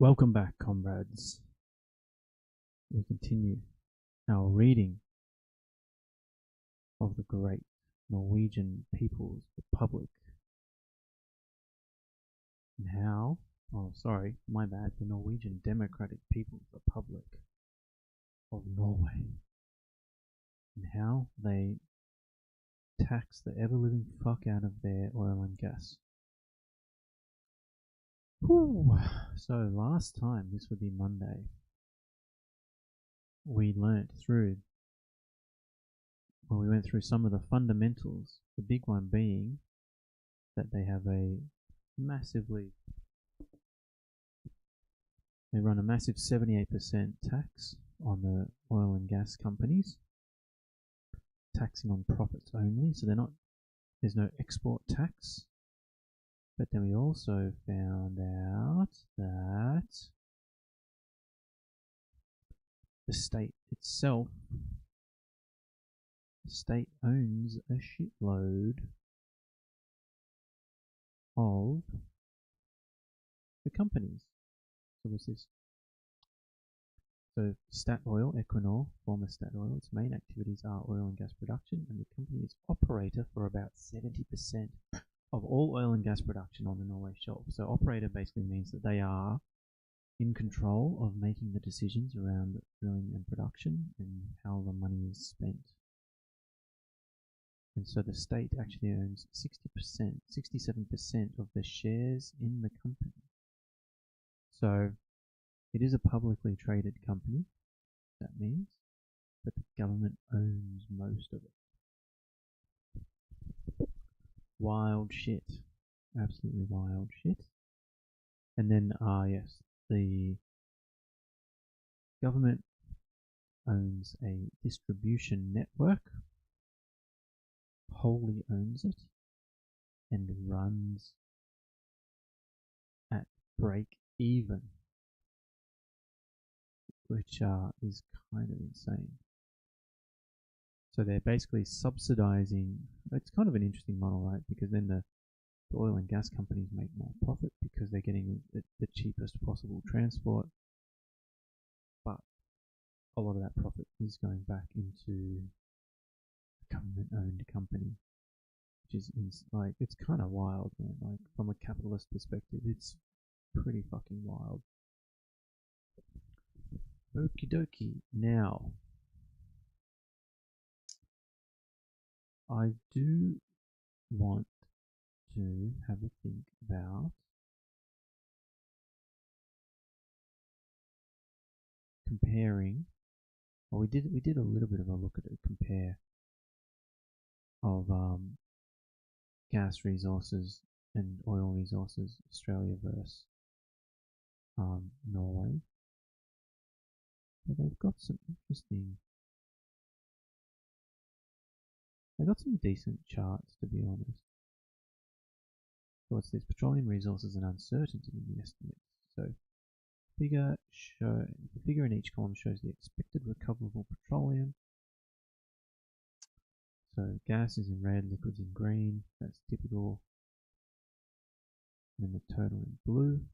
Welcome back, comrades. We continue our reading of the great Norwegian People's Republic and how, the Norwegian Democratic People's Republic of Norway, and how they tax the ever-living fuck out of their oil and gas. Whew. So last time, this would be Monday, we went through some of the fundamentals, the big one being that they run a massive 78% tax on the oil and gas companies, taxing on profits only, so there's no export tax. But then we also found out that the state itself, owns a shitload of the companies. So what's this? So Statoil, Equinor, former Statoil, its main activities are oil and gas production, and the company is operator for about 70% of all oil and gas production on the Norway shelf. So operator basically means that they are in control of making the decisions around drilling and production and how the money is spent. And so the state actually owns 67% of the shares in the company. So it is a publicly traded company, that means, but the government owns most of it. Wild shit. Absolutely wild shit. And then, yes, the government owns a distribution network, wholly owns it, and runs at break even, which is kind of insane. So they're basically subsidizing. It's kind of an interesting model, right? Because then the oil and gas companies make more profit because they're getting the cheapest possible transport, but a lot of that profit is going back into a government-owned company, which is it's kind of wild, man. Like from a capitalist perspective, it's pretty fucking wild. Okie dokie. Now, I do want to have a think about comparing. Well, we did a little bit of a look at a compare of gas resources and oil resources, Australia versus Norway. But they've got some decent charts, to be honest. So what's this? Petroleum resources and uncertainty in the estimates. So the figure in each column shows the expected recoverable petroleum. So gas is in red, liquids in green. That's typical. And the total in blue.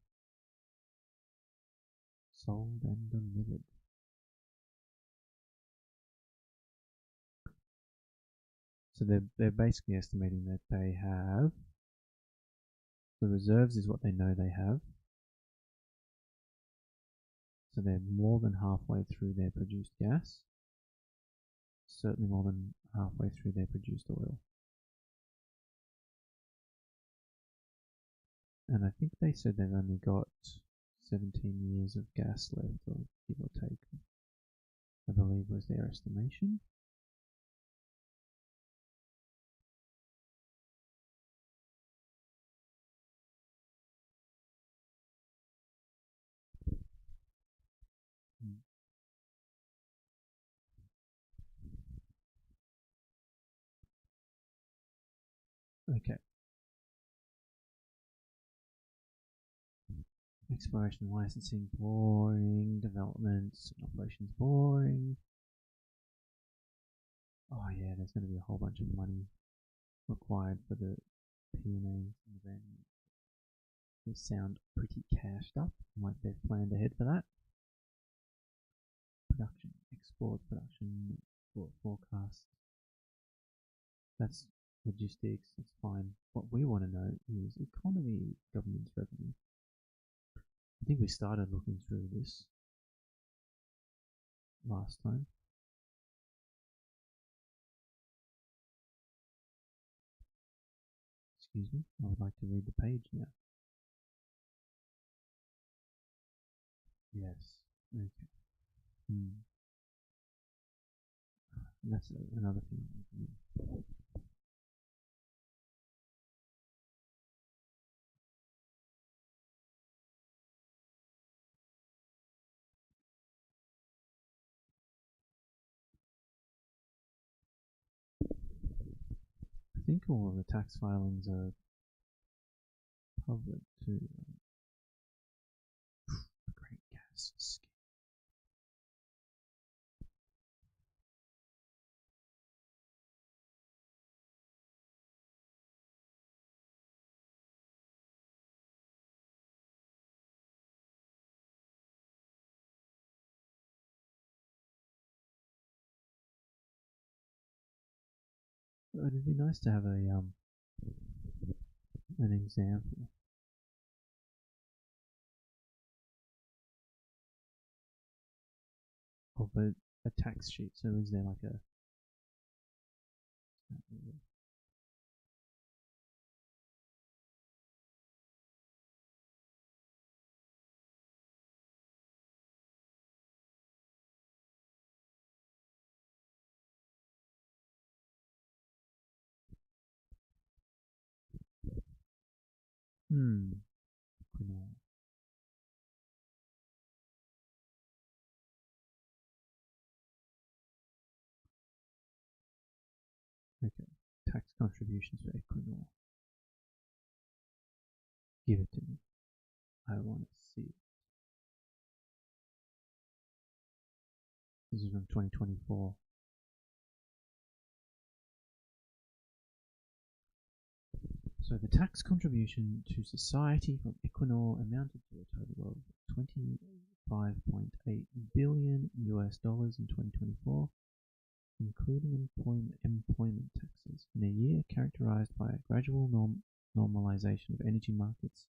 Sold and delivered. So they're basically estimating that they have, the reserves is what they know they have. So they're more than halfway through their produced gas. Certainly more than halfway through their produced oil. And I think they said they've only got 17 years of gas left, or give or take, I believe was their estimation. Okay. Exploration and licensing, boring. Developments and operations, boring. Oh yeah, there's going to be a whole bunch of money required for the P&A and the They sound pretty cashed up, like they've planned ahead for that. Production, export, production, forecast. That's logistics, that's fine. What we want to know is economy, government's revenue. I think we started looking through this last time. Excuse me, I would like to read the page now. Yes, okay. That's another thing. I think all of the tax filings are public too. The Great Gas Scheme. It'd be nice to have an example. Of a tax sheet. So is there like a okay. Tax contributions for Equinor. Give it to me. I want to see it. This is from 2024. So the tax contribution to society from Equinor amounted to a total of $25.8 billion in 2024, including employment taxes, in a year characterized by a gradual normalization of energy markets.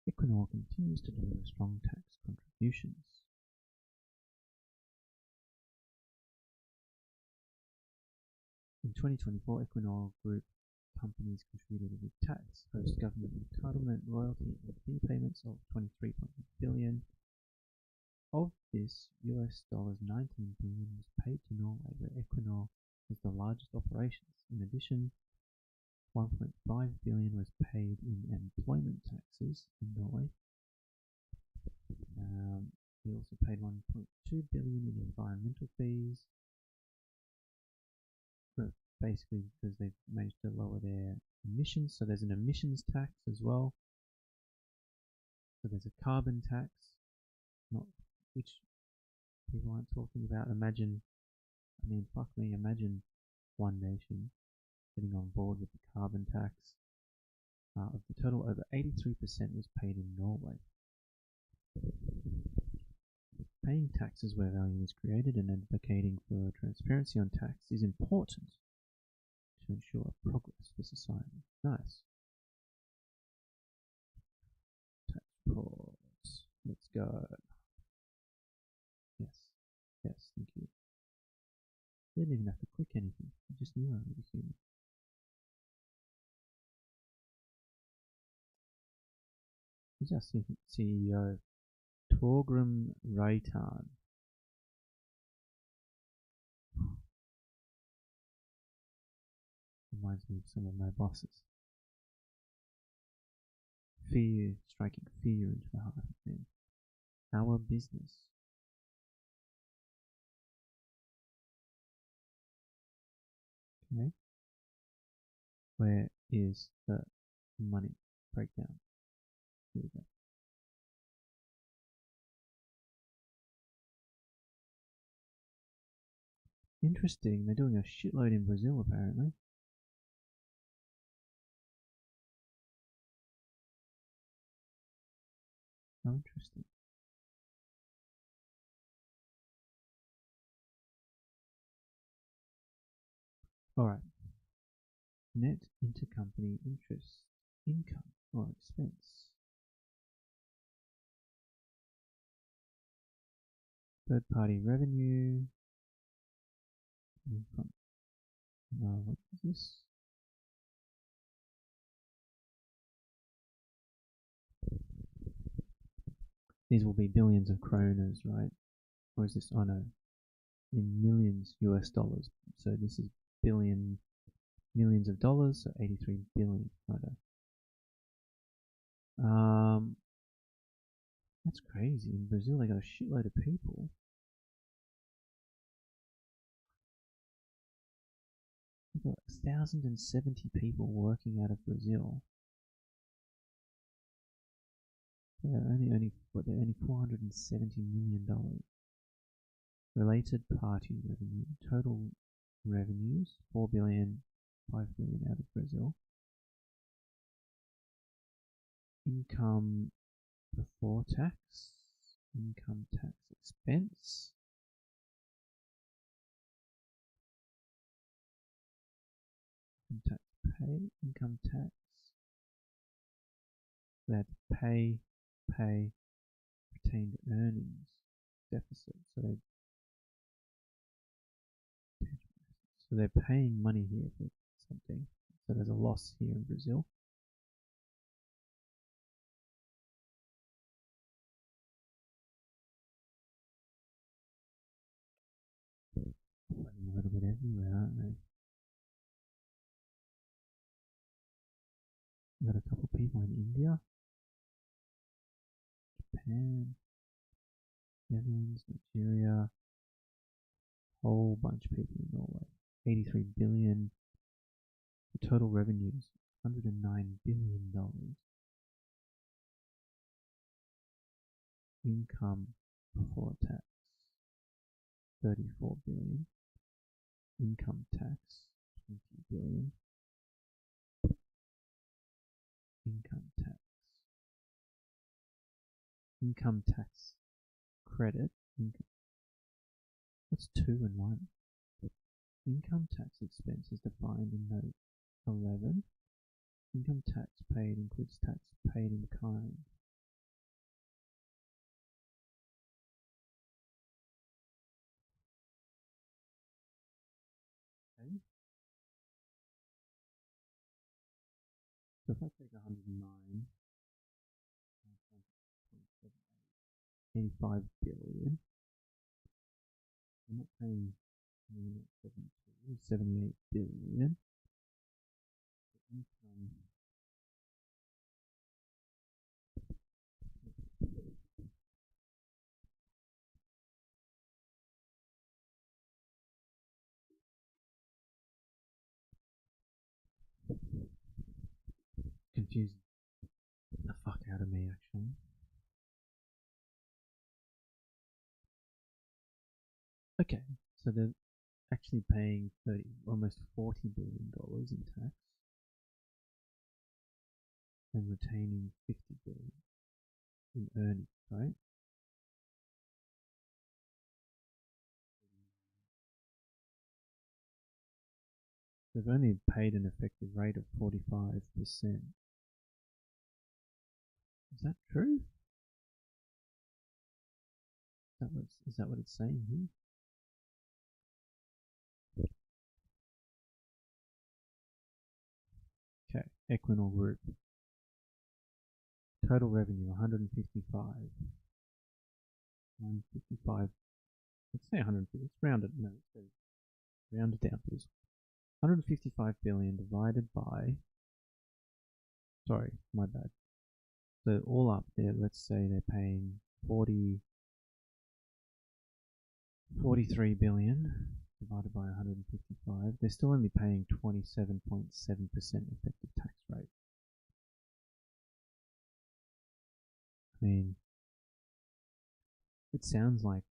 Equinor continues to deliver strong tax contributions. In 2024, Equinor Group companies contributed with tax, host government entitlement, royalty, and fee payments of $23.8 billion. Of this, $19 billion was paid to Norway, where Equinor was the largest operations. In addition, $1.5 billion was paid in employment taxes in Norway. They also paid $1.2 billion in environmental fees, basically because they've managed to lower their emissions. So there's an emissions tax as well. So there's a carbon tax, not which people aren't talking about. Imagine one nation getting on board with the carbon tax. Of the total, over 83% was paid in Norway. Paying taxes where value is created and advocating for transparency on tax is important to ensure progress for society. Nice. Tax reports. Let's go. Yes, thank you. Didn't even have to click anything. I just knew I would be human. Who's our CEO? Torgrim Reitan. Reminds me of some of my bosses. Fear, striking fear into the heart of men. Our business. Okay. Where is the money breakdown? Here we go. Interesting, they're doing a shitload in Brazil apparently. How interesting. Alright. Net intercompany interest income or expense. Third party revenue. Income. What is this? These will be billions of kroners, right? Or is this? Oh no, in millions US dollars. So this is millions of dollars, so 83 billion. That's crazy. In Brazil, they got a shitload of people. They've got 1,070 people working out of Brazil. They're only $470 million. Related party revenue. Total revenues, 4 billion, 5 billion out of Brazil. Income before tax, income tax expense, income tax pay, income tax. They had to pay retained earnings deficit. So they're paying money here for something. So there's a loss here in Brazil. A little bit everywhere, aren't they? We've got a couple people in India, Japan, Netherlands, Nigeria, whole bunch of people in Norway. 83 billion. The total revenues, $109 billion. Income before tax, 34 billion. Income tax, 20 billion. Income tax credit. What's 2 and 1? Income tax expense is defined in note 11. Income tax paid includes tax paid in kind. Okay. So if I take 109, 85 billion. I'm not paying 78 billion. Income confusing the fuck out of me, actually. Okay, so they're actually paying almost $40 billion in tax and retaining 50 billion in earnings, right? They've only paid an effective rate of 45%. Is that true? Is that what it's saying here? Okay, Equinor Group. Total revenue 155. 155. Let's say 150. Let's round it. No, let's round it down, please. 155 billion divided by. Sorry, my bad. So all up there, let's say they're paying 43 billion divided by 155. They're still only paying 27.7% effective tax rate. I mean, it sounds like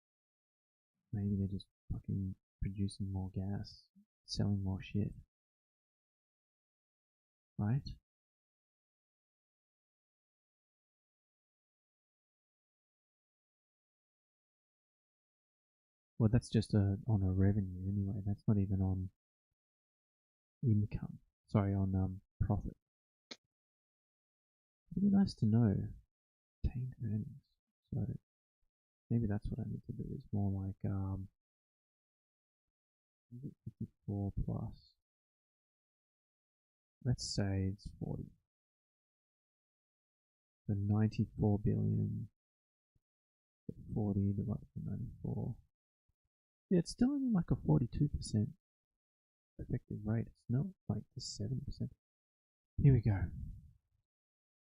maybe they're just fucking producing more gas, selling more shit. Right? Well, that's just on a revenue anyway. That's not even on income. Sorry, on profit. It'd be nice to know retained earnings. So maybe that's what I need to do. Is more like 54 plus. Let's say it's 40. So 94 billion. 40 divided by 94. Yeah, it's still only like a 42% effective rate. It's not like the 7%. Here we go.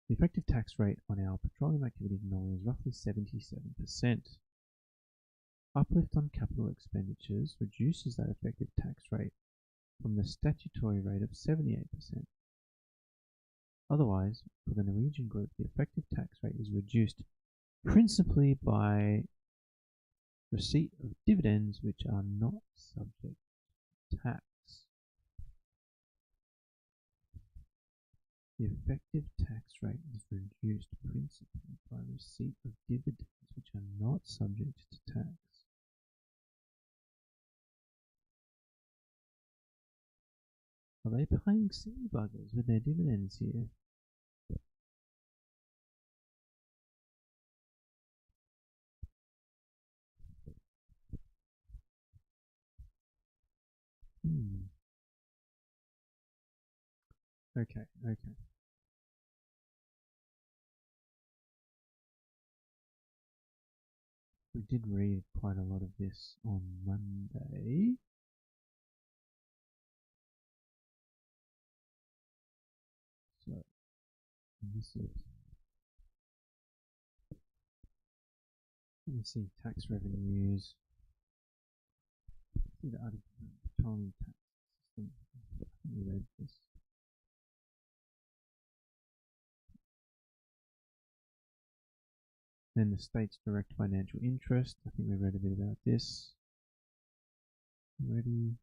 The effective tax rate on our petroleum activities in Norway is roughly 77%. Uplift on capital expenditures reduces that effective tax rate from the statutory rate of 78%. Otherwise, for the Norwegian group, the effective tax rate is reduced principally by receipt of dividends which are not subject to tax. The effective tax rate is reduced principally by receipt of dividends which are not subject to tax. Are they playing silly buggers with their dividends here? Okay. We did read quite a lot of this on Monday. So this is, let me see, tax revenues. See the article, petroleum tax system. We read this. Then the state's direct financial interest. I think we read a bit about this already.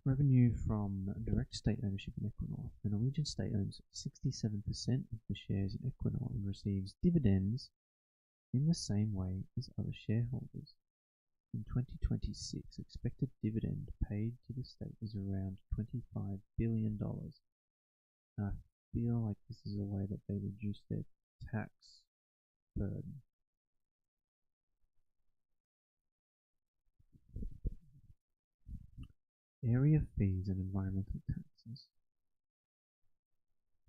Revenue from direct state ownership in Equinor. The Norwegian state owns 67% of the shares in Equinor and receives dividends in the same way as other shareholders. In 2026, expected dividend paid to the state is around $25 billion. I feel like this is a way that they reduce their tax burden. Area fees and environmental taxes.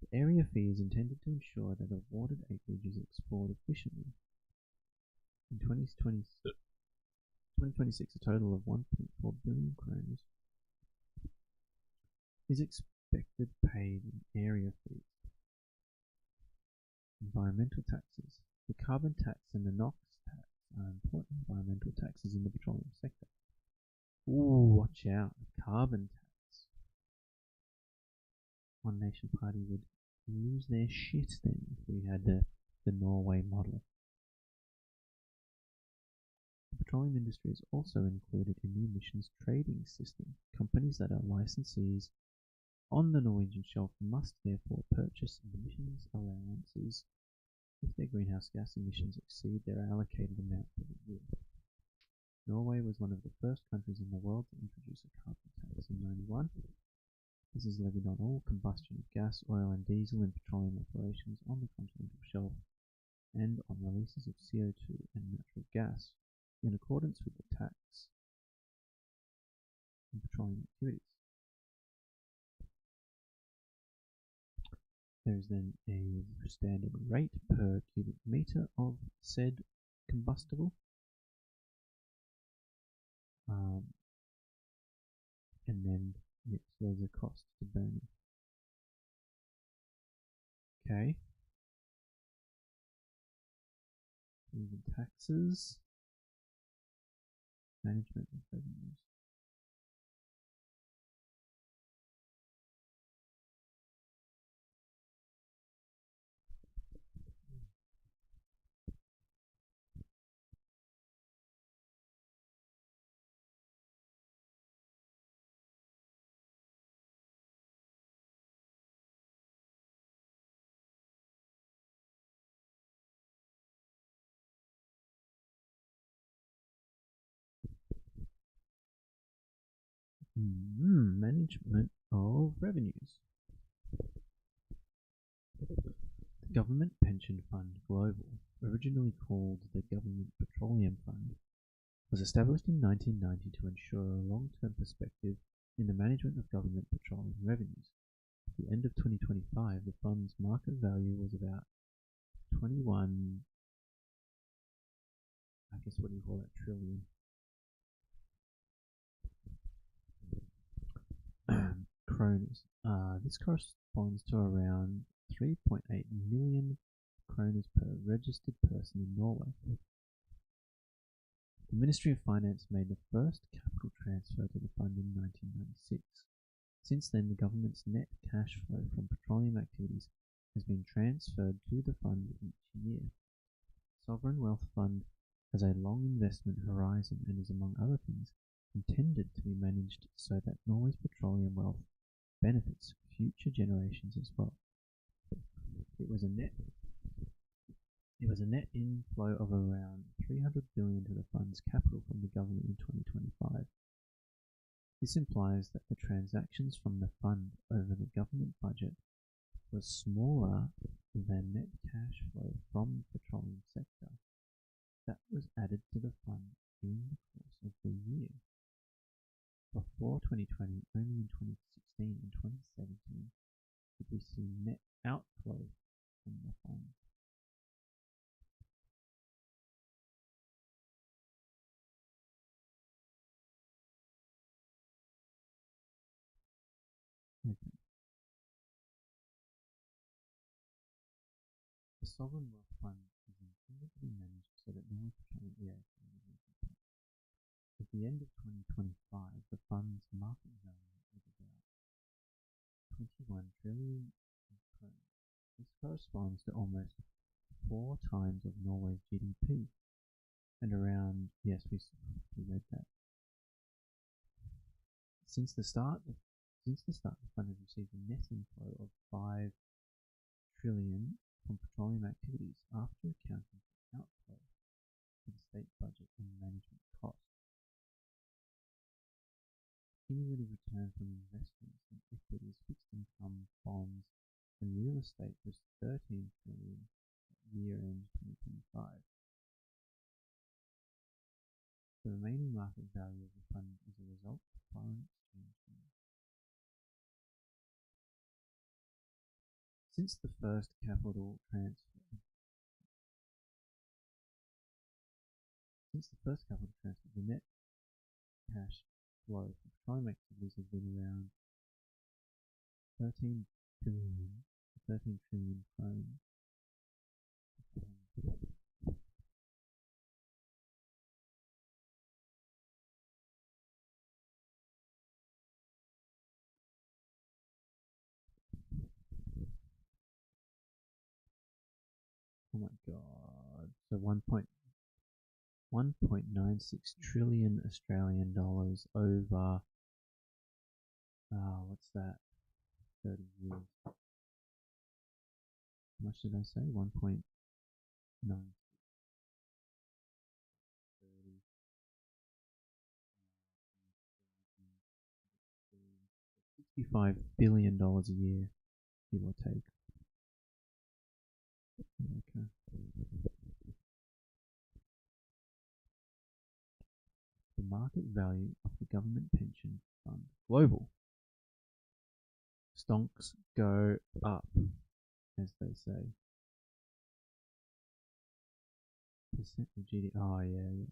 The area fee is intended to ensure that awarded acreage is explored efficiently. In 2026, a total of 1.4 billion kroner is expected paid in area fees. Environmental taxes. The carbon tax and the NOx tax are important environmental taxes in the petroleum sector. Ooh, watch out, the carbon tax. One Nation Party would lose their shit then if we had the Norway model. The petroleum industry is also included in the emissions trading system. Companies that are licensees on the Norwegian shelf must therefore purchase emissions allowances if their greenhouse gas emissions exceed their allocated amount for the year. Norway was one of the first countries in the world to introduce a carbon tax in 1991. This is levied on all combustion of gas, oil and diesel in petroleum operations on the continental shelf and on releases of CO2 and natural gas in accordance with the tax in petroleum activities. There is then a standard rate per cubic meter of said combustible. And then yes, there's a cost to burning. Okay. Even taxes, management of revenues. Management of revenues. The Government Pension Fund Global, originally called the Government Petroleum Fund, was established in 1990 to ensure a long-term perspective in the management of government petroleum revenues. At the end of 2025, the fund's market value was about 21, I guess what do you call that, trillion kronas. This corresponds to around 3.8 million kronas per registered person in Norway. The Ministry of Finance made the first capital transfer to the fund in 1996. Since then, the government's net cash flow from petroleum activities has been transferred to the fund each year. Sovereign Wealth Fund has a long investment horizon and is, among other things, intended to be managed so that Norway's petroleum wealth benefits future generations as well. It was a net inflow of around 300 billion to the fund's capital from the government in 2025. This implies that the transactions from the fund over the government budget was smaller than net cash flow from the petroleum sector that was added to the fund during the course of the year. Before 2020, only in 2016 and 2017 did we see net outflow from the fund. Okay. The Sovereign Wealth Fund is intended to be managed so that Norway's petroleum At the end of 2025, the fund's market value was about 21 trillion kroner. This corresponds to almost 4 times of Norway's GDP, and around, yes, we read that. Since the start, the fund has received a net inflow of 5 trillion from petroleum activities after accounting for outflow to the state budget and management costs. Cumulative return from investments in equities, fixed income, bonds, and real estate was 13 trillion at year-end 2025. The remaining market value of the fund is a result of foreign exchange gains. Since the first capital transfer, the net cash flow from petroleum activities has been around 13 trillion kroner. Oh my god. So 1.96 trillion Australian dollars over, what's that, 30 years. How much did I say? 1.9. 65 billion dollars a year, give or take. Okay. The market value of the government pension fund global. Stonks go up, as they say. Percent of GDP. Oh yeah.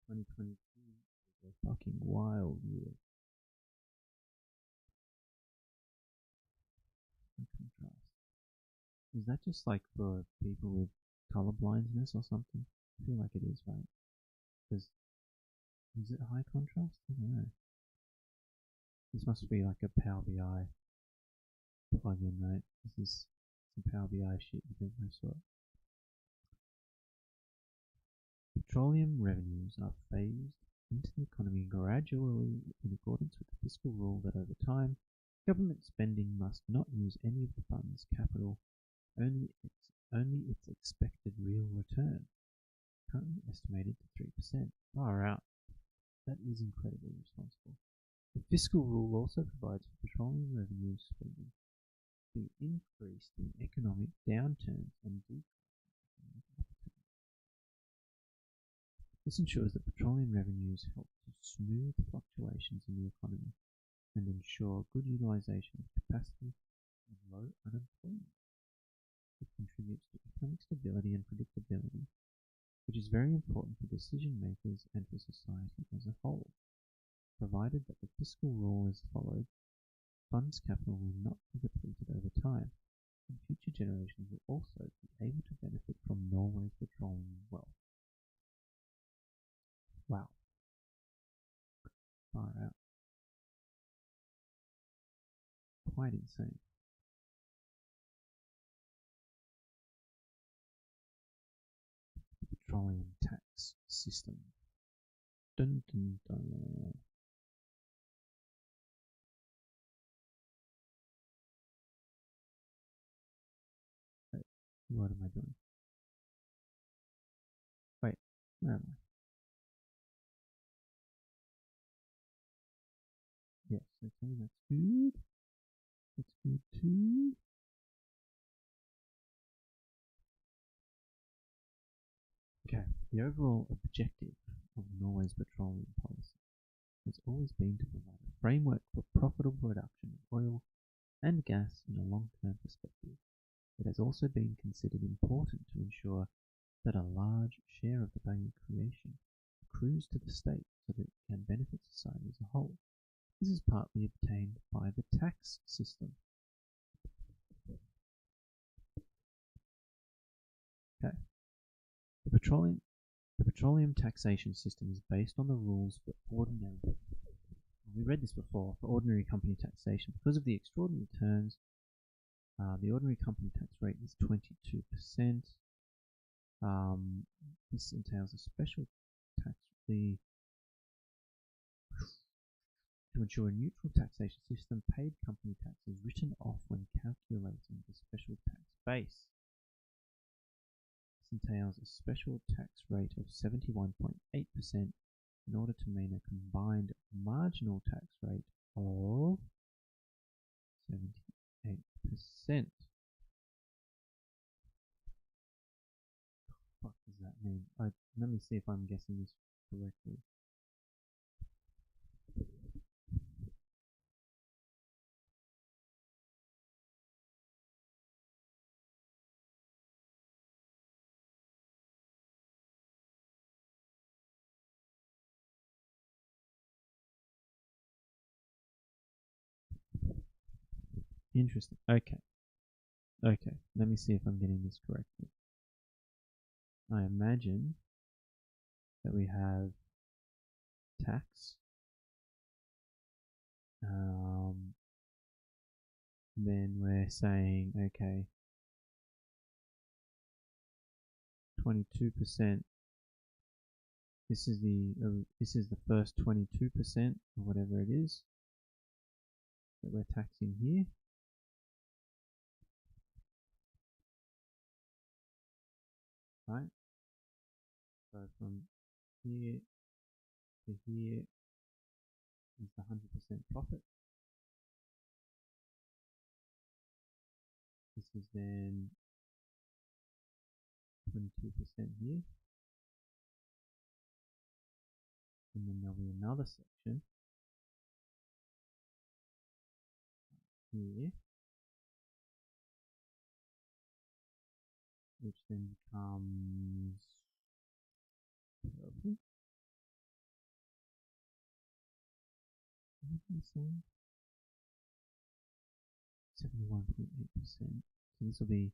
2022 was a fucking wild year. Contrast. Is that just like for people with color blindness or something? I feel like it is, right? Because is it high contrast? I don't know. This must be like a Power BI plugin, right? This is some Power BI shit you think I saw. Petroleum revenues are phased into the economy gradually in accordance with the fiscal rule that over time, government spending must not use any of the fund's capital, only its expected real return, currently estimated to 3%. Far out. that is incredibly responsible. The fiscal rule also provides for petroleum revenue spending to increase in economic downturns and decrease in economic upturns. This ensures that petroleum revenues help to smooth fluctuations in the economy and ensure good utilization of capacity and low unemployment. It contributes to economic stability and predictability, which is very important for decision makers and for society as a whole. Provided that the fiscal rule is followed, funds capital will not be depleted over time, and future generations will also be able to benefit from Norway's petroleum wealth. Wow. Far out. Quite insane. Petroleum tax system. Dun dun dun. Wait, what am I doing? Wait, where am I? Yes, okay, that's good. That's good too. Okay, the overall objective of Norway's petroleum policy has always been to provide a framework for profitable production of oil and gas in a long-term perspective. It has also been considered important to ensure that a large share of the value creation accrues to the state so that it can benefit society as a whole. This is partly obtained by the tax system. Okay. The petroleum taxation system is based on the rules for ordinary. We read this before for ordinary company taxation. Because of the extraordinary returns, the ordinary company tax rate is 22%. This entails a special tax fee to ensure a neutral taxation system. Paid company tax is written off when calculating the special tax base. This entails a special tax rate of 71.8% in order to mean a combined marginal tax rate of 78%. What does that mean? Let me see if I'm guessing this correctly. Interesting. Okay. Okay, let me see if I'm getting this correctly. I imagine that we have tax. Then we're saying, okay, 22%. This is the first 22% or whatever it is that we're taxing here. Right? So from here to here is the 100% profit. This is then 22% here. And then there'll be another section here, which then becomes purple. What am I saying? 71.8%. So this will be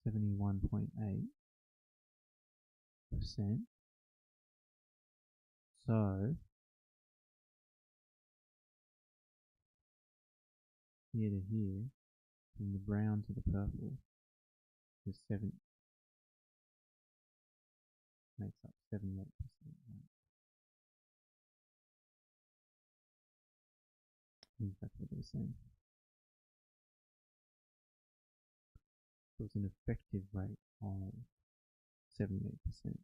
71.8%. So here to here, from the brown to the purple, is 7 makes up 78%. Right? I think that's what they're saying. So it's an effective rate of 78%.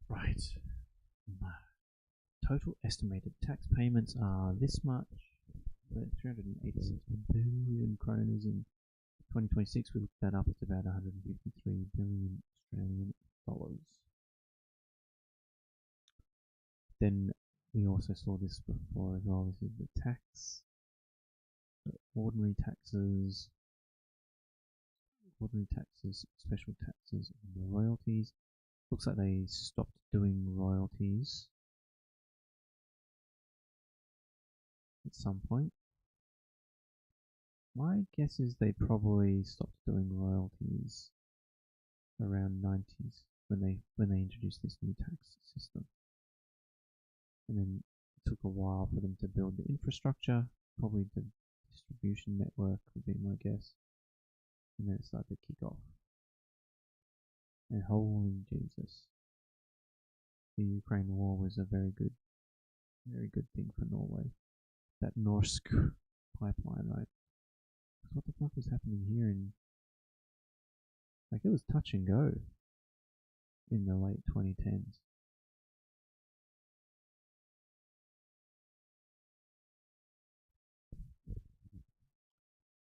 Right. Total estimated tax payments are this much. 386 billion kroners in 2026. We looked that up. It's about 153 billion Australian dollars. Then we also saw this before as well. This is the tax, ordinary taxes, special taxes, and royalties. Looks like they stopped doing royalties at some point. My guess is they probably stopped doing royalties around 90s when they introduced this new tax system. And then it took a while for them to build the infrastructure, probably the distribution network would be my guess. And then it started to kick off. And holy Jesus, the Ukraine war was a very good thing for Norway. That Norsk pipeline, right? What the fuck was happening here it was touch and go in the late 2010s.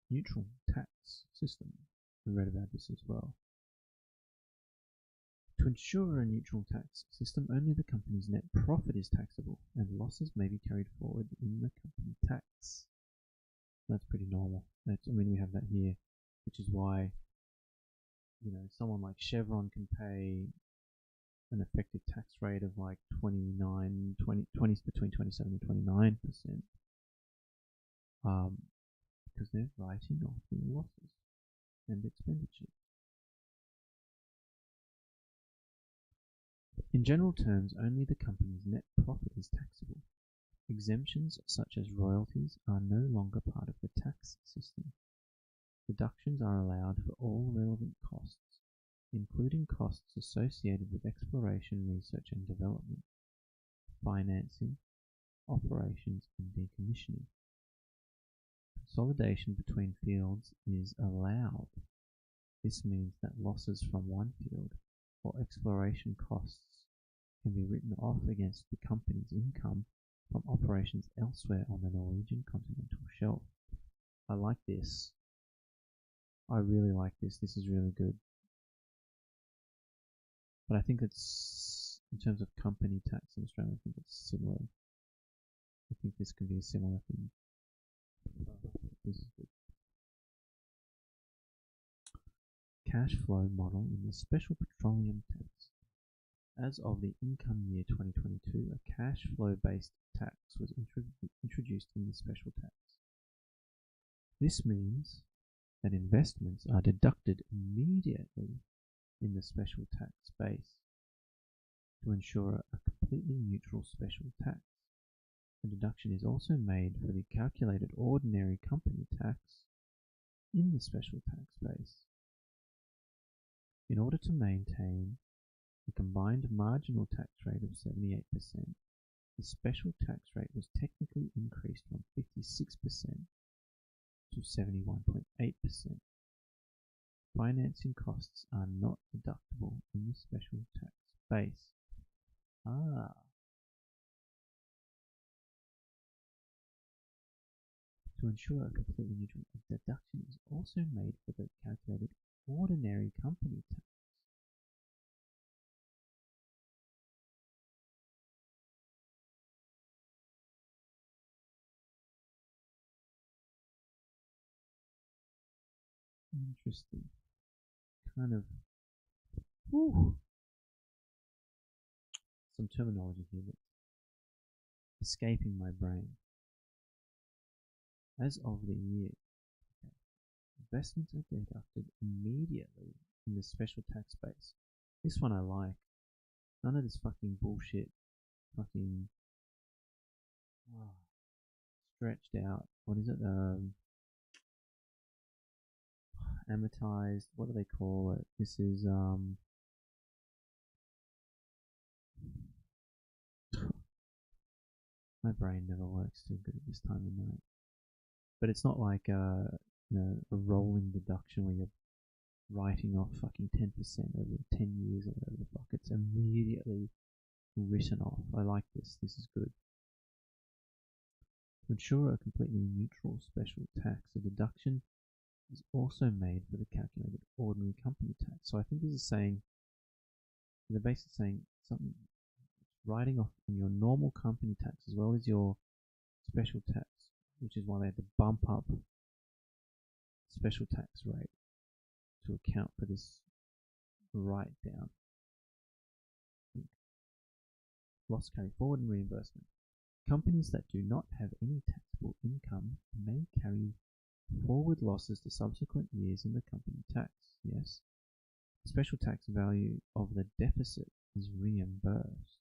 Neutral tax system. We read about this as well. To ensure a neutral tax system, only the company's net profit is taxable, and losses may be carried forward in the company tax. That's pretty normal. We have that here, which is why, someone like Chevron can pay an effective tax rate of like 20, between 27 and 29%, because they're writing off their losses and expenditures. In general terms, only the company's net profit is taxable. Exemptions such as royalties are no longer part of the tax system. Deductions are allowed for all relevant costs, including costs associated with exploration, research and development, financing, operations and decommissioning. Consolidation between fields is allowed. This means that losses from one field or exploration costs can be written off against the company's income from operations elsewhere on the Norwegian continental shelf. I like this. I really like this. This is really good. But I think it's, in terms of company tax in Australia, I think it's similar. I think this can be a similar thing. This is good. Cash flow model in the special petroleum tax. As of the income year 2022, a cash flow-based tax was introduced in the special tax. This means that investments are deducted immediately in the special tax base to ensure a completely neutral special tax. A deduction is also made for the calculated ordinary company tax in the special tax base. In order to maintain a combined marginal tax rate of 78%, the special tax rate was technically increased from 56% to 71.8%. Financing costs are not deductible in the special tax base. To ensure a completely neutral, a deduction is also made for the calculated ordinary company tax. Interesting. Kind of some terminology here that's escaping my brain. As of the year, investments are deducted immediately in the special tax base. This one I like. None of this fucking bullshit. Fucking stretched out. What is it? Amortized. What do they call it? This is my brain never works too good at this time of night. But it's not like a rolling deduction where you're writing off fucking 10% over 10 years or whatever the fuck. It's immediately written off. I like this. This is good. To ensure a completely neutral special tax, a deduction is also made for the calculated ordinary company tax. So I think this is saying, they're basically saying something, writing off on your normal company tax as well as your special tax, which is why they had to bump up special tax rate to account for this write down. Loss carry forward and reimbursement. Companies that do not have any taxable income may carry forward losses to subsequent years in the company tax. Yes. The special tax value of the deficit is reimbursed.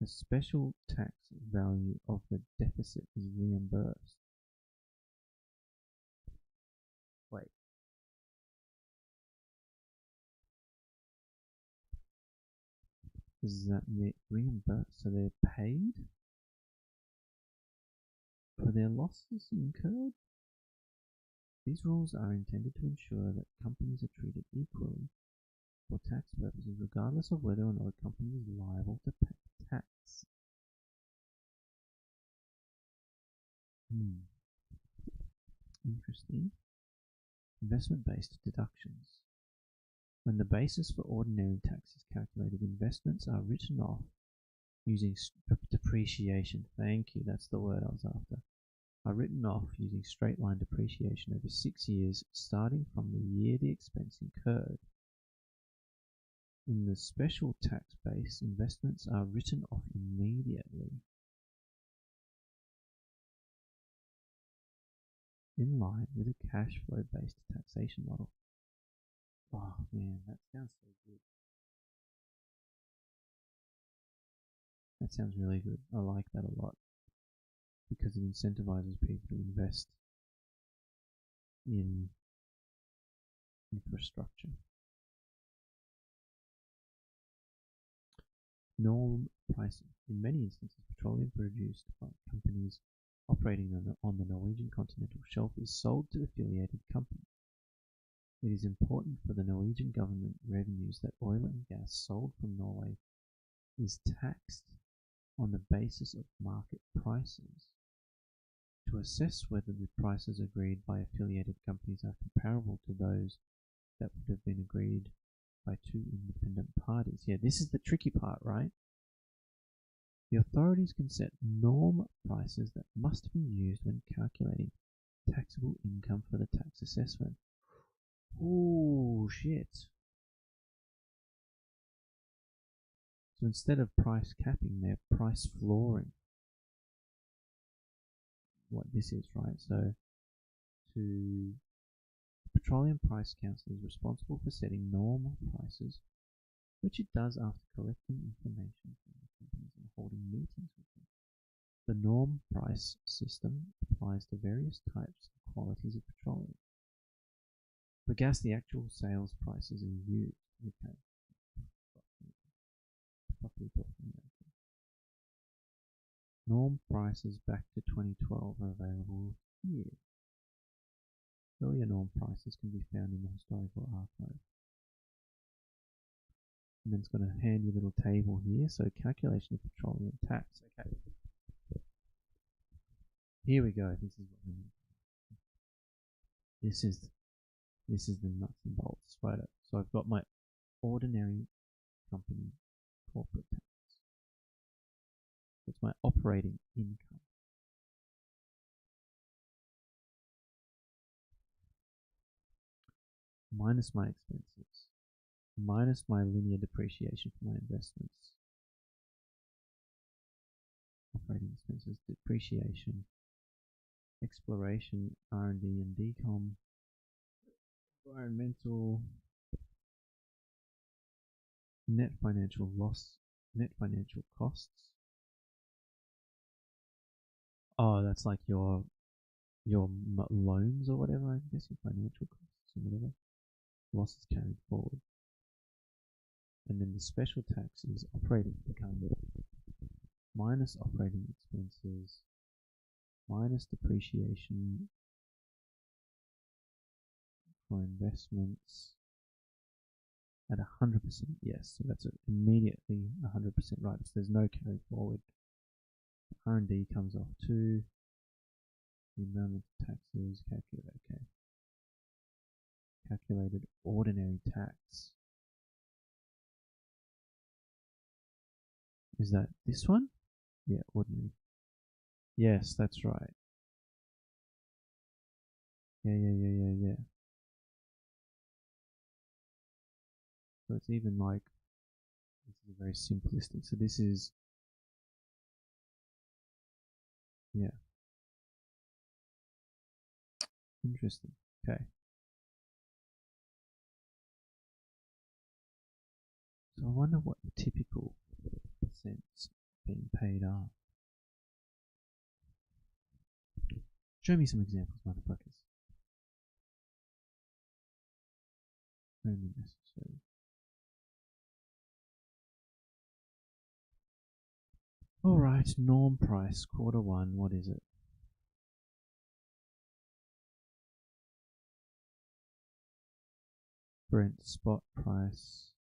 The special tax value of the deficit is reimbursed. Wait. Does that mean reimbursed? So they're paid for their losses incurred? These rules are intended to ensure that companies are treated equally for tax purposes, regardless of whether or not a company is liable to pay tax. Interesting. Investment-based deductions. When the basis for ordinary tax is calculated, investments are written off using depreciation. Thank you, that's the word I was after. Are written off using straight line depreciation over 6 years, starting from the year the expense incurred. In the special tax base, investments are written off immediately, in line with a cash flow based taxation model. Oh man, that sounds so good. That sounds really good. I like that a lot because it incentivizes people to invest in infrastructure. Norm pricing. In many instances, petroleum produced by companies operating on the Norwegian continental shelf is sold to affiliated companies. It is important for the Norwegian government revenues that oil and gas sold from Norway is taxed on the basis of market prices. To assess whether the prices agreed by affiliated companies are comparable to those that would have been agreed by two independent parties. Yeah, this is the tricky part, right? The authorities can set norm prices that must be used when calculating taxable income for the tax assessment. Oh shit. So instead of price capping, they're price flooring. What this is, right? So the Petroleum Price Council is responsible for setting normal prices, which it does after collecting information from the companies and holding meetings with them. The norm price system applies to various types and qualities of petroleum. For gas, the actual sales prices are used. Okay. Norm prices back to 2012 are available here. Earlier norm prices can be found in the historical archive. And then it's got a handy little table here. So calculation of petroleum tax. Okay. Here we go. This is what we need. This is the nuts and bolts, right? So I've got my ordinary company corporate tax. It's my operating income. Minus my expenses. Minus my linear depreciation for my investments. Operating expenses, depreciation, exploration, R&D and decom, environmental, net financial loss, net financial costs. Oh, that's like your loans or whatever, I guess, your financial costs or whatever. Losses carried forward. And then the special tax is operating income minus operating expenses minus depreciation for investments at 100% yes. So that's immediately 100% right. So there's no carry forward. R&D comes off too. The amount of taxes calculated. Okay. Calculated ordinary tax. Is that this one? Yeah, ordinary. Yes, that's right. Yeah. So it's even like, this is very simplistic. So this is, yeah. Interesting. Okay. So I wonder what the typical percents being paid are. Show me some examples, motherfuckers. Only necessary. Alright, norm price, Q1, what is it? Brent spot price.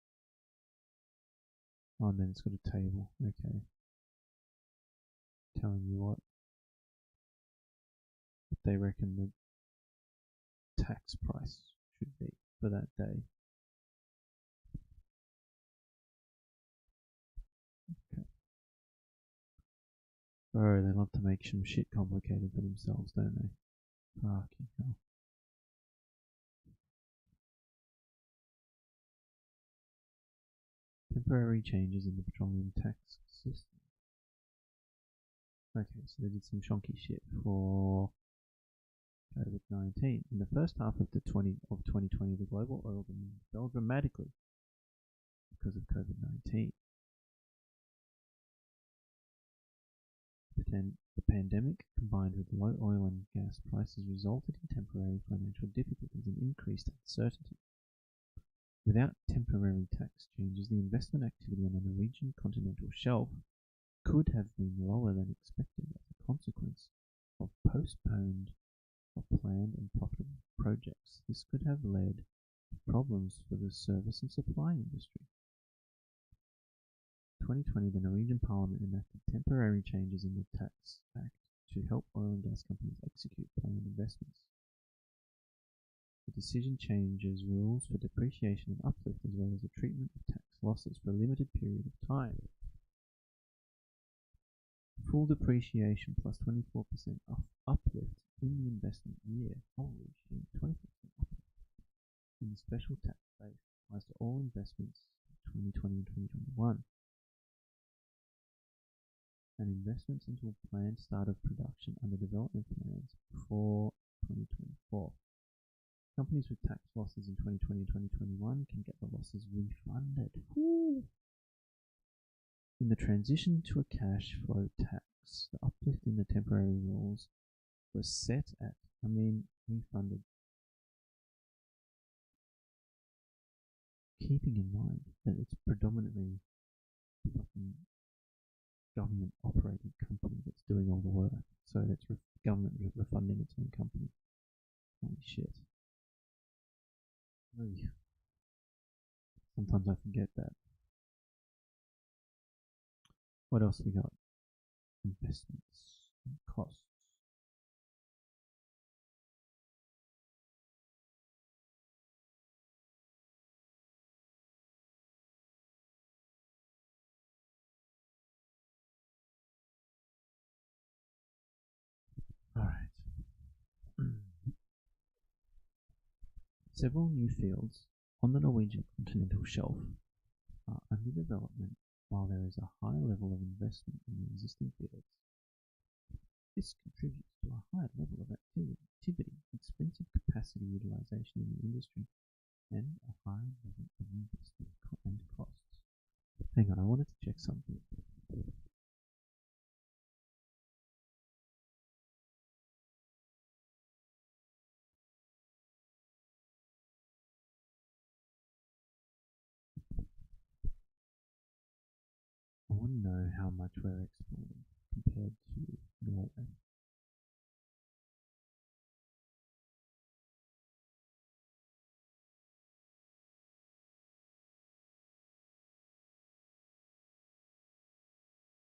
Oh, and then it's got a table. Okay. Telling you what they reckon the tax price should be for that day. Okay. Oh, they love to make some shit complicated for themselves, don't they? Fucking hell. Temporary changes in the petroleum tax system. Okay, so they did some shonky shit for COVID-19. In the first half of 2020, the global oil demand fell dramatically because of COVID-19. The pandemic, combined with low oil and gas prices, resulted in temporary financial difficulties and increased uncertainty. Without temporary tax changes, the investment activity on the Norwegian continental shelf could have been lower than expected as a consequence of planned and profitable projects. This could have led to problems for the service and supply industry. In 2020, the Norwegian Parliament enacted temporary changes in the Tax Act to help oil and gas companies execute planned investments. The decision changes rules for depreciation and uplift, as well as the treatment of tax losses for a limited period of time. Full depreciation plus 24% uplift in the investment year. Holy shit, 24% uplift in the special tax base applies to all investments in 2020 and 2021. And investments into a planned start of production under development plans before 2024. Companies with tax losses in 2020 and 2021 can get the losses refunded. Woo. In the transition to a cash flow tax, the uplift in the temporary rules was set at, refunded. Keeping in mind that it's predominantly a fucking government operated company that's doing all the work. So it's government refunding its own company. Holy shit. Sometimes I forget that. What else we got? Investments and costs. Alright. Several new fields on the Norwegian continental shelf are under development, while there is a high level of investment in the existing fields. This contributes to a high level of activity, expensive capacity utilization in the industry, and a high level of investment and costs. Hang on, I wanted to check something. I want to know how much we're exporting compared to Norway.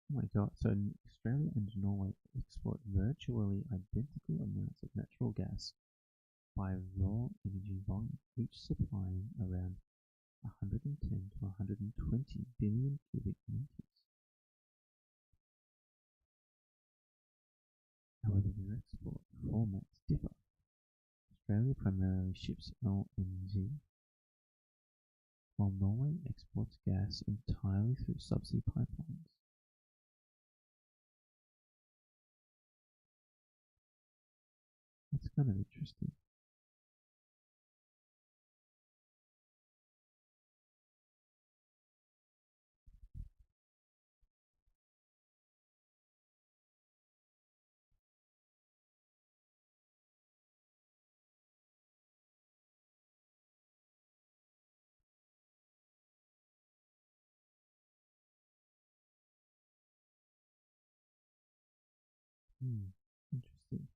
Oh my god, so Australia and Norway export virtually identical amounts of natural gas by raw energy volume, each supplying around 110 to 120 billion cubic meters. However, their export formats differ. Australia primarily ships LNG, while Norway exports gas entirely through subsea pipelines. That's kind of interesting. Interesting.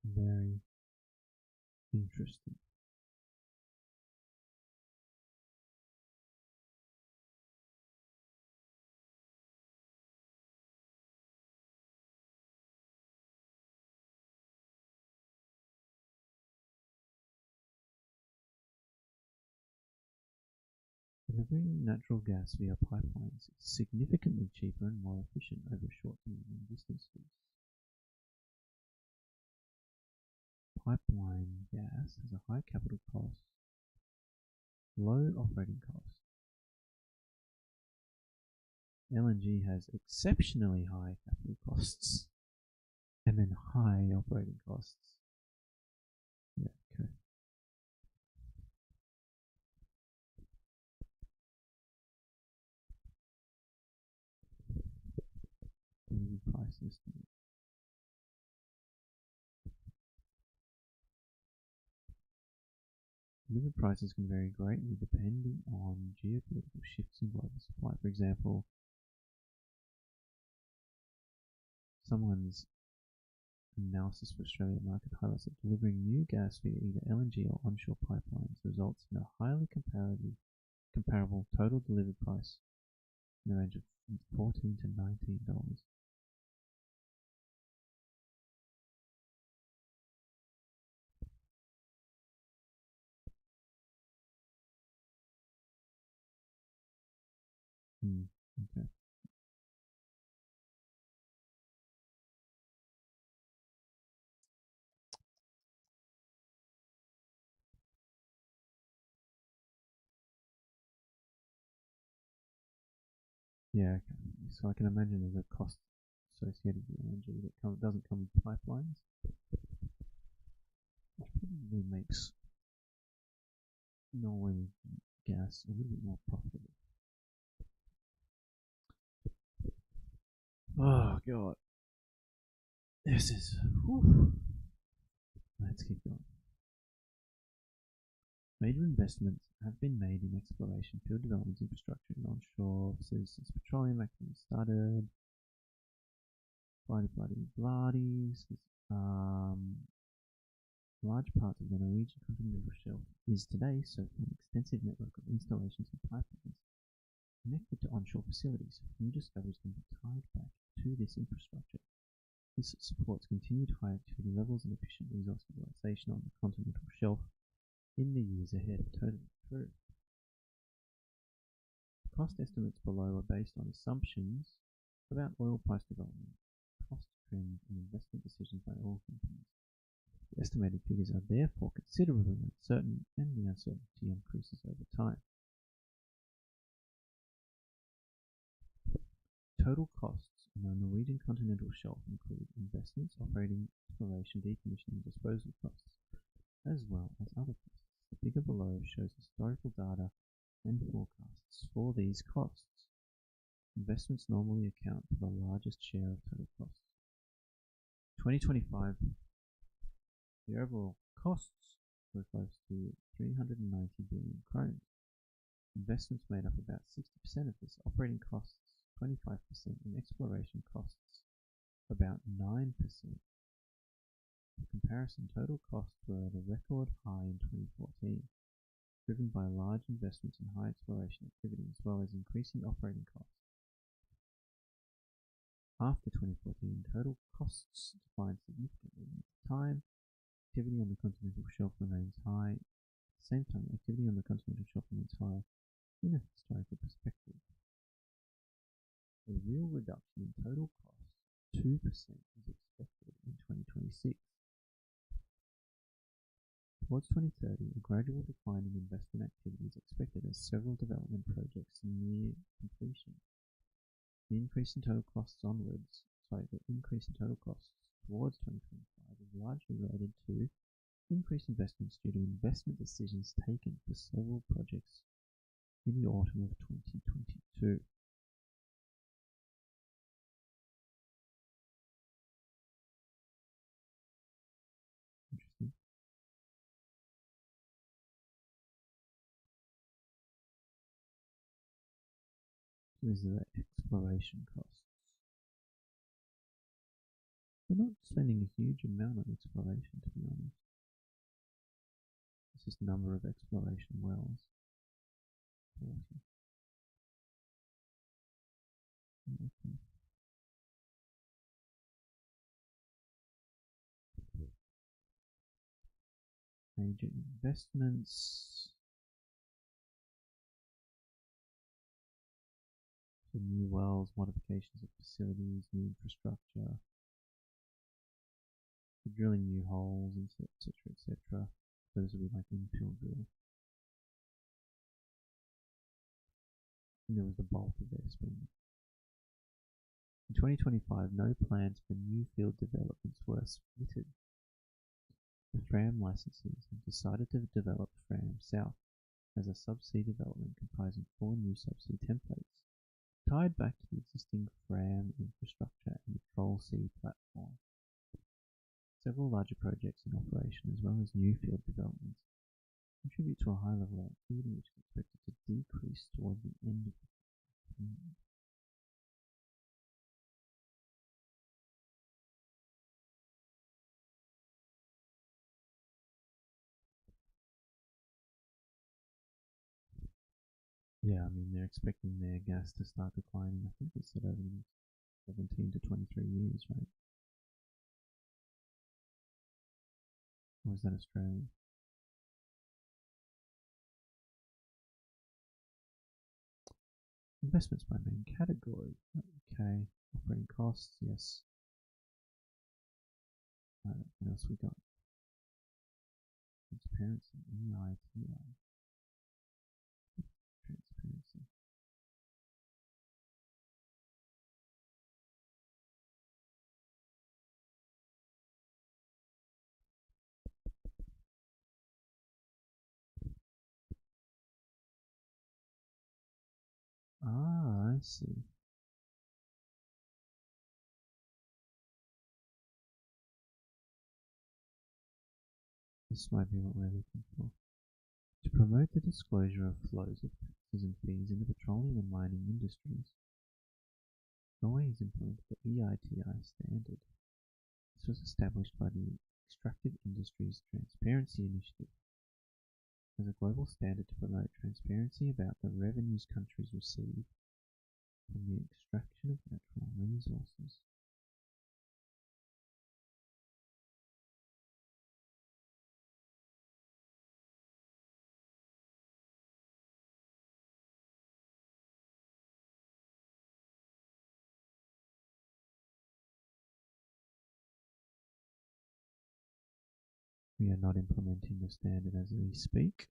Very interesting. Delivering natural gas via pipelines is significantly cheaper and more efficient over short to medium distances. Pipeline gas has a high capital cost, low operating cost. LNG has exceptionally high capital costs and then high operating costs. Yeah, okay. Price estimate. Delivered prices can vary greatly depending on geopolitical shifts in global supply. For example, someone's analysis for Australian market highlights that delivering new gas via either LNG or onshore pipelines results in a highly comparable total delivered price in the range of $14 to $19. Okay. Yeah, okay. So I can imagine there's a cost associated with LNG that doesn't come with pipelines, which probably makes Norway gas a little bit more profitable. Oh god. This is... Whew. Let's keep going. Major investments have been made in exploration, field development, infrastructure, and onshore facilities since petroleum activity started. Large parts of the Norwegian continental shelf is today served by an extensive network of installations and pipelines connected to onshore facilities. New discoveries can be tied back to this infrastructure. This supports continued high activity levels and efficient resource utilization on the continental shelf in the years ahead. Totally true. Cost estimates below are based on assumptions about oil price development, cost trends, and investment decisions by oil companies. The estimated figures are therefore considerably uncertain, and the uncertainty increases over time. Total costs on the Norwegian continental shelf include investments, operating, exploration, decommissioning, and disposal costs, as well as other costs. The figure below shows historical data and forecasts for these costs. Investments normally account for the largest share of total costs. 2025, the overall costs were close to 390 billion kroner. Investments made up about 60% of this. Operating costs 25%, and exploration costs about 9%. For comparison, total costs were at a record high in 2014, driven by large investments in high exploration activity as well as increasing operating costs. After 2014, total costs declined significantly. At the time, activity on the continental shelf remains high. At the same time, activity on the continental shelf remains high in a historical perspective. A real reduction in total costs, 2%, is expected in 2026. Towards 2030, a gradual decline in investment activity is expected as several development projects near completion. The increase in total costs towards 2025 is largely related to increased investments due to investment decisions taken for several projects in the autumn of 2022. Interesting. These are the exploration costs. We're not spending a huge amount on exploration, to be honest. It's just number of exploration wells. 40. Okay. Major investments. So new wells, modifications of facilities, new infrastructure, drilling new holes, etc., etc. Those will be like infill drill. And there was the bulk of their spending. In 2025, no plans for new field developments were submitted. The Fram licensees have decided to develop Fram South as a subsea development comprising 4 new subsea templates, tied back to the existing Fram infrastructure and the Troll Sea platform. Several larger projects in operation as well as new field developments contribute to a high level of activity which is expected to decrease towards the end of the period. Yeah, I mean, they're expecting their gas to start declining. I think they said over the next 17 to 23 years, right? Or is that Australia? Investments by main category. Okay. Operating costs, yes. What else we got? Transparency, EITI. Transparency. Ah, I see. This might be what we're looking for. To promote the disclosure of flows of taxes and fees in the petroleum and mining industries, Norway has implemented the EITI standard. This was established by the Extractive Industries Transparency Initiative as a global standard to promote transparency about the revenues countries receive from the extraction of natural resources. We are not implementing the standard as we speak.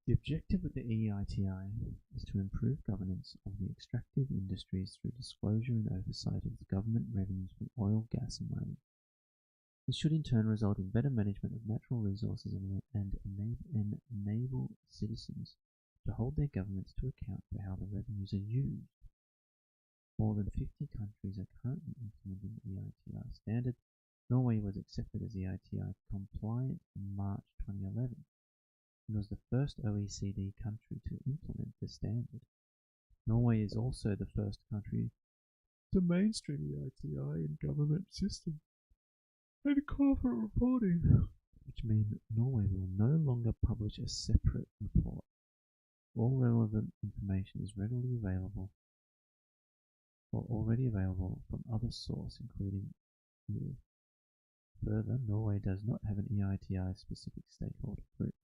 The objective of the EITI is to improve governance of the extractive industries through disclosure and oversight of the government revenues from oil, gas and mining. This should in turn result in better management of natural resources and enable citizens to hold their governments to account for how the revenues are used. More than 50 countries are currently implementing the EITI standard. Norway was accepted as EITI compliant in March 2011 and was the first OECD country to implement the standard. Norway is also the first country to mainstream EITI in government system and corporate reporting, which means Norway will no longer publish a separate report. All relevant information is readily available or already available from other sources, including you. Further, Norway does not have an EITI specific stakeholder group.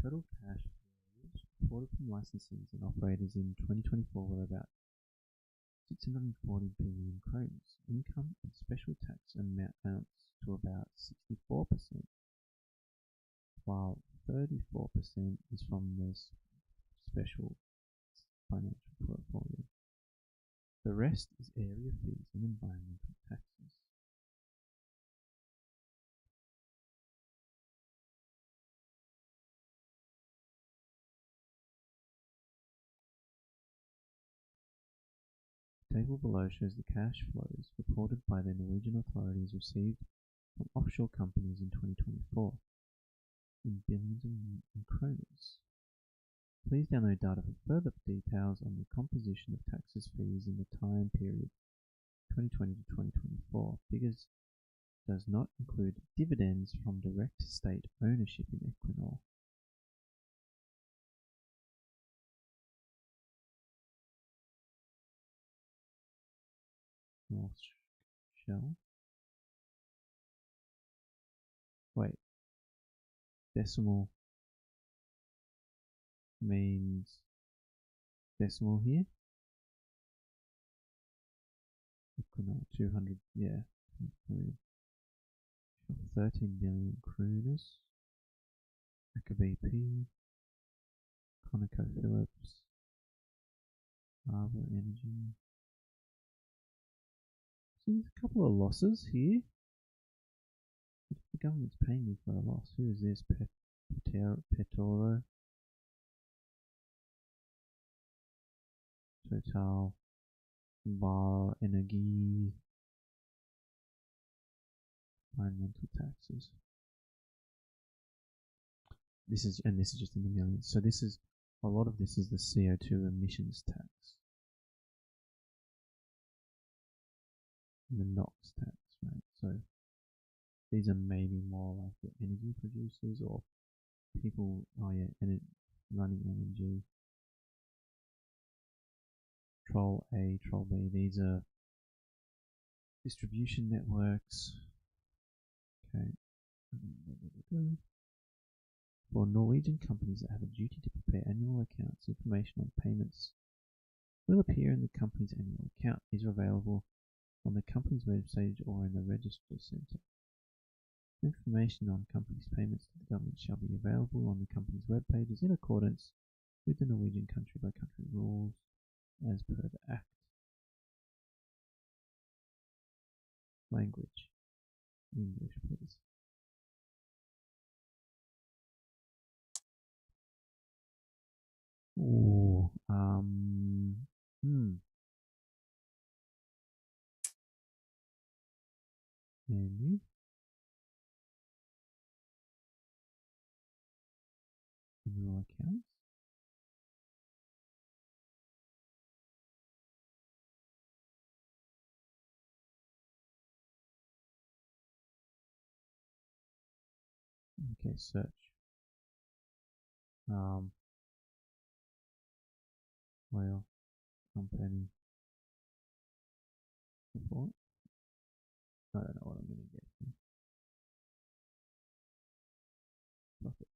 Total cash flows reported from licensees and operators in 2024 were about 640 billion kroner. Income and special tax amounts to about 64%, while 34% is from the special financial portfolio. The rest is area fees and environmental taxes. The table below shows the cash flows reported by the Norwegian authorities received from offshore companies in 2024 in billions of kroners. Please download data for further details on the composition of taxes fees in the time period 2020 to 2024. Figures does not include dividends from direct state ownership in Equinor. North Shell. Wait. Decimal means decimal here. Equinor 200, yeah. 13 billion kroners. Aker BP. ConocoPhillips. Harbour Energy. So there's a couple of losses here. The government's paying me for a loss. Who is this? Petoro. Total. Bar Energy. Environmental taxes. This is just in the millions. So this is a lot of this is the CO2 emissions tax. And the NOx tax, right? So these are maybe more like the energy producers or people, running LNG. Troll A, Troll B, these are distribution networks. Okay. For Norwegian companies that have a duty to prepare annual accounts, information on payments will appear in the company's annual account. These are available on the company's website or in the register center. Information on company's payments to the government shall be available on the company's web pages in accordance with the Norwegian country-by-country rules as per the Act. Language. English, please. Ooh, Menu. Annual accounts. Okay, search. Oil company report. I don't know what I'm going to get here. Profit.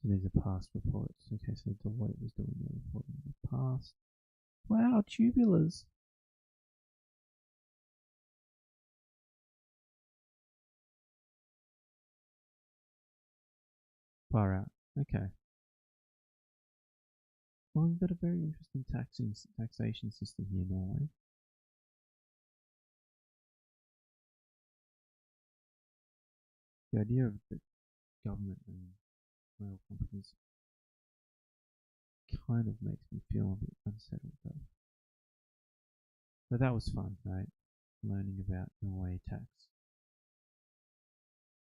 So these are past reports. Okay, so Deloitte was doing their reporting in the past. Wow, tubulars. Far out. Okay. Well, we've got a very interesting taxation system here in Norway. The idea of the government and oil companies kind of makes me feel a bit unsettled though. But that was fun, right? Learning about Norway tax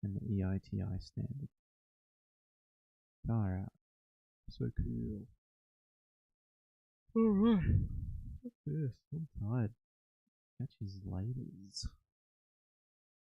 and the EITI standard. Far out. So cool. Alright. Yes, I'm tired. Catch you laters.